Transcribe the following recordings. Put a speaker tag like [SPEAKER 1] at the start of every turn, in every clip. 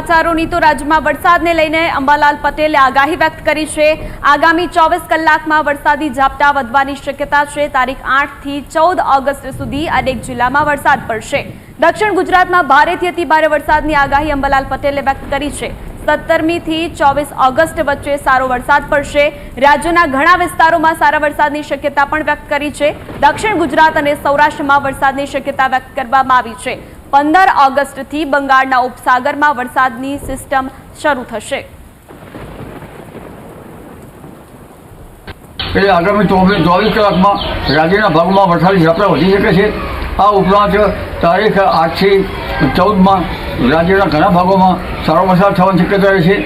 [SPEAKER 1] સમાચારોની તો રાજ્યમાં વરસાદને લઈને અંબાલાલ પટેલે આગાહી વ્યક્ત કરી છે। આગામી 24 કલાકમાં વરસાદી ઝાપટા વધવાની શક્યતા છે। તારીખ 8 થી 14 ઓગસ્ટ સુધી અનેક જિલ્લામાં વરસાદ પડશે। દક્ષિણ ગુજરાતમાં ભારેથી અતિ ભારે વરસાદની આગાહી અંબાલાલ પટેલે વ્યક્ત કરી છે। 17મી થી 24 ઓગસ્ટ વચ્ચે સારો વરસાદ પડશે। રાજ્યના ઘણા વિસ્તારોમાં સારા વરસાદની શક્યતા પણ વ્યક્ત કરી છે। દક્ષિણ ગુજરાત અને સૌરાષ્ટ્રમાં વરસાદની શક્યતા વ્યક્ત કરવામાં આવી છે। 15 ઓગસ્ટથી બંગાળના ઉપસાગરમાં વરસાદની સિસ્ટમ શરૂ થશે।
[SPEAKER 2] આગામી 24 કલાકમાં રાજ્યના ભાગોમાં વરસાદી ઝાપટા વધી શકે છે। આ ઉપરાંત તારીખ 8 થી 14માં રાજ્યના ઘણા ભાગોમાં સારો વરસાદ થવાની શક્યતા રહેશે।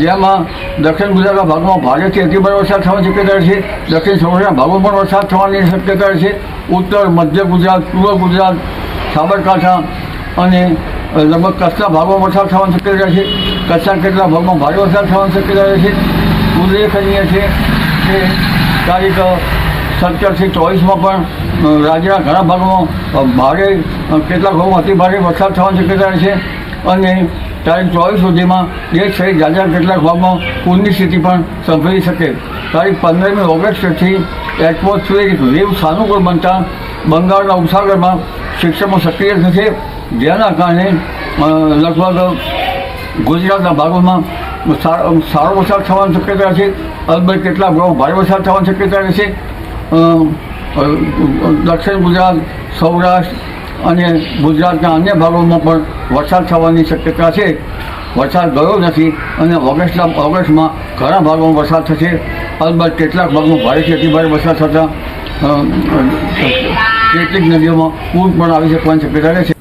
[SPEAKER 2] જેમાં દક્ષિણ ગુજરાતના ભાગમાં ભારેથી અતિભારે વરસાદ થવાની શક્યતા રહેશે। દક્ષિણ સૌરાષ્ટ્રના ભાગોમાં પણ વરસાદ થવાની શક્યતા રહેશે। ઉત્તર મધ્ય ગુજરાત, પૂર્વ ગુજરાત, સાબરકાંઠા અને લગભગ કચ્છના ભાગોમાં વરસાદ થવાની શક્યતા રહેશે। કચ્છના કેટલાક ભાગમાં ભારે વરસાદ થવાની શક્યતા રહેશે। ઉલ્લેખનીય છે કે તારીખ 17 થી 24માં પણ રાજ્યના ઘણા ભાગોમાં ભારે, કેટલાક ભાગોમાં અતિ ભારે વરસાદ થવાની શક્યતા રહેશે। અને તારીખ 24 સુધીમાં દેશ સહિત રાજ્યના કેટલાક ભાગમાં પૂરની સ્થિતિ પણ સંભળી શકે। તારીખ 15મી ઓગસ્ટથી એટમોસ્ફિયરિક વેવ સાનુકૂળ બનતા બંગાળના ઉપસાગરમાં સિસ્ટમો સક્રિય થશે। જેના કારણે લગભગ ગુજરાતના ભાગોમાં સારો વરસાદ થવાની શક્યતા છે। અલબત્ત કેટલાક ભાગોમાં ભારે વરસાદ થવાની શક્યતા રહેશે। દક્ષિણ ગુજરાત, સૌરાષ્ટ્ર અને ગુજરાતના અન્ય ભાગોમાં પણ વરસાદ થવાની શક્યતા છે। વરસાદ ગયો નથી અને ઓગસ્ટમાં ઘણા ભાગોમાં વરસાદ થશે। અલબત્ત કેટલાક ભાગમાં ભારેથી અતિભારે વરસાદ થતાં કેટલીક નદીઓમાં પૂર પણ આવી શકવાની શક્યતા રહેશે।